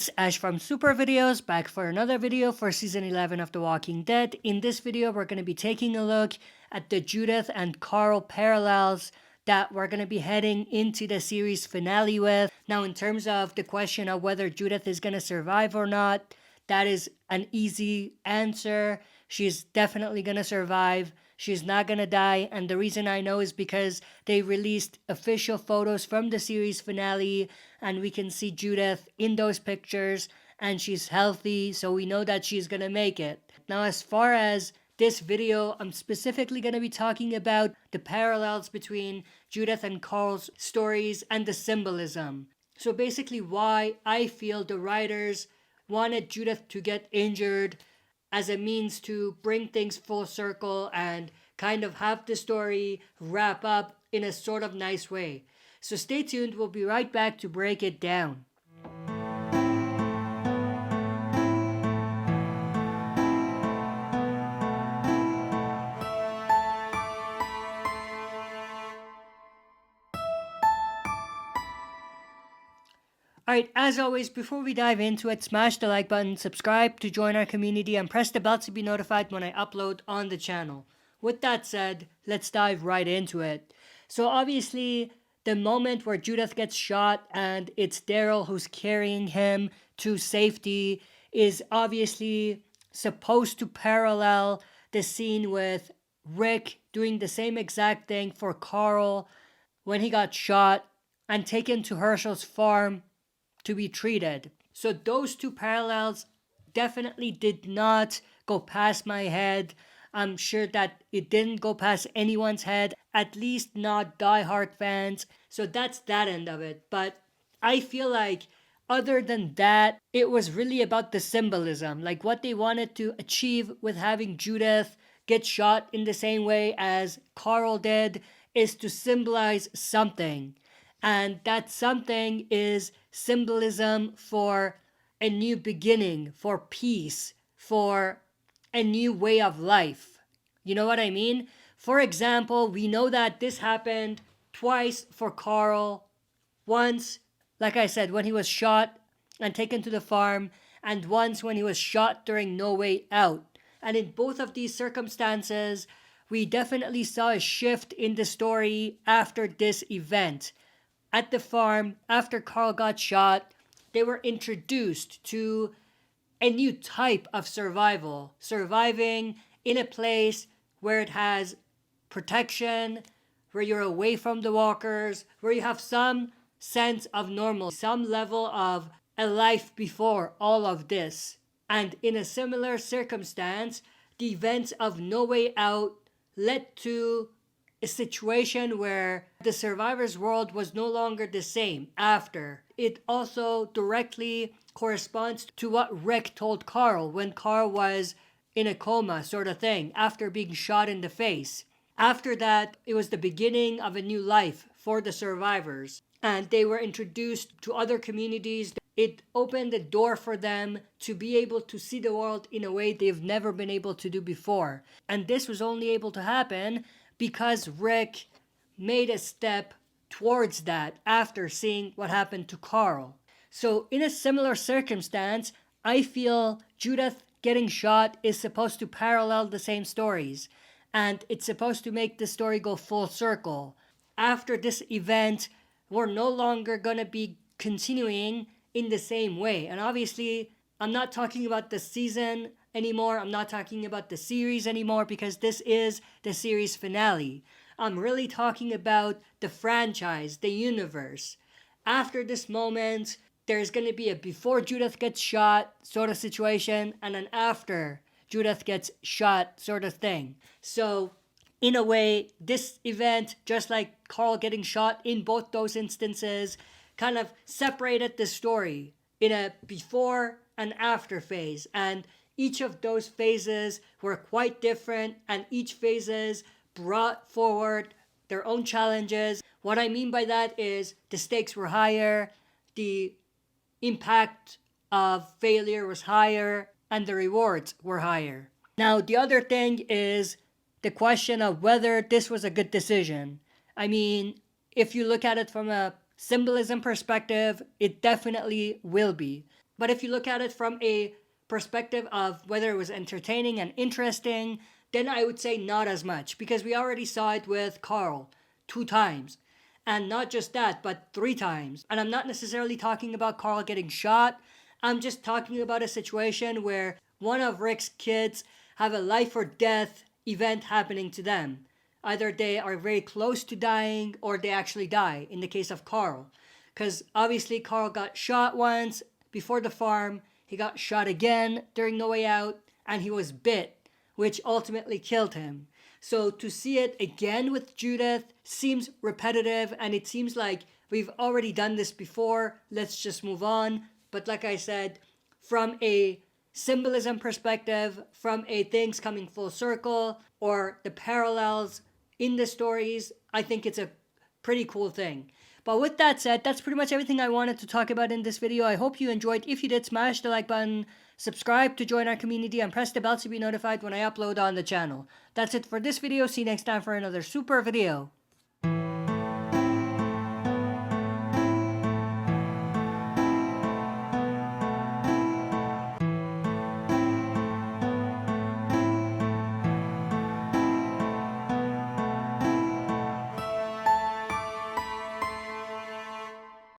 It's Ash from Super Videos, back for another video for Season 11 of The Walking Dead. In this video, we're going to be taking a look at the Judith and Carl parallels that we're going to be heading into the series finale with. Now, in terms of the question of whether Judith is going to survive or not, that is an easy answer. She's definitely going to survive. She's not going to die. And the reason I know is because they released official photos from the series finale, and we can see Judith in those pictures, and she's healthy, so we know that she's going to make it. Now, as far as this video, I'm specifically going to be talking about the parallels between Judith and Carl's stories and the symbolism. So basically why I feel the writers wanted Judith to get injured as a means to bring things full circle and kind of have the story wrap up in a sort of nice way. So stay tuned, we'll be right back to break it down. Alright, as always, before we dive into it, smash the like button, subscribe to join our community, and press the bell to be notified when I upload on the channel. With that said, let's dive right into it. So obviously, the moment where Judith gets shot and it's Daryl who's carrying him to safety is obviously supposed to parallel the scene with Rick doing the same exact thing for Carl when he got shot and taken to Herschel's farm to be treated. So those two parallels definitely did not go past my head. I'm sure that it didn't go past anyone's head, at least not diehard fans. So that's that end of it. But I feel like other than that, it was really about the symbolism, like what they wanted to achieve with having Judith get shot in the same way as Carl did is to symbolize something. And that something is symbolism for a new beginning, for peace, for a new way of life. You know what I mean? For example, we know that this happened twice for Carl. Once, like I said, when he was shot and taken to the farm, and once when he was shot during No Way Out. And in both of these circumstances, we definitely saw a shift in the story after this event. At the farm, after Carl got shot, they were introduced to a new type of survival. Surviving in a place where it has protection, where you're away from the walkers, where you have some sense of normal, some level of a life before all of this. And in a similar circumstance, the events of No Way Out led to a situation where the survivor's world was no longer the same after. It also directly corresponds to what Rick told Carl when Carl was in a coma sort of thing after being shot in the face. After that, it was the beginning of a new life for the survivors, and they were introduced to other communities. It opened the door for them to be able to see the world in a way they've never been able to do before. And this was only able to happen because Rick made a step towards that after seeing what happened to Carl. So in a similar circumstance, I feel Judith getting shot is supposed to parallel the same stories, and it's supposed to make the story go full circle. After this event, we're no longer going to be continuing in the same way. And obviously, I'm not talking about the season anymore. I'm not talking about the series anymore because this is the series finale. I'm really talking about the franchise, the universe. After this moment, there's going to be a before Judith gets shot sort of situation and an after Judith gets shot sort of thing. So in a way, this event, just like Carl getting shot in both those instances, kind of separated the story in a before and after phase. And each of those phases were quite different, and each phases brought forward their own challenges. What I mean by that is the stakes were higher, the impact of failure was higher, and the rewards were higher. Now, the other thing is the question of whether this was a good decision. I mean, if you look at it from a symbolism perspective, it definitely will be. But if you look at it from a perspective of whether it was entertaining and interesting, then I would say not as much, because we already saw it with Carl 2 times. And not just that, but 3 times. And I'm not necessarily talking about Carl getting shot. I'm just talking about a situation where one of Rick's kids have a life or death event happening to them. Either they are very close to dying or they actually die, in the case of Carl. Because obviously Carl got shot once before the farm, he got shot again during No Way Out, and he was bit, which ultimately killed him. So to see it again with Judith seems repetitive, and it seems like we've already done this before, let's just move on. But like I said, from a symbolism perspective, from a things coming full circle, or the parallels in the stories, I think it's a pretty cool thing. But with that said, that's pretty much everything I wanted to talk about in this video. I hope you enjoyed. If you did, smash the like button, subscribe to join our community, and press the bell to be notified when I upload on the channel. That's it for this video. See you next time for another super video.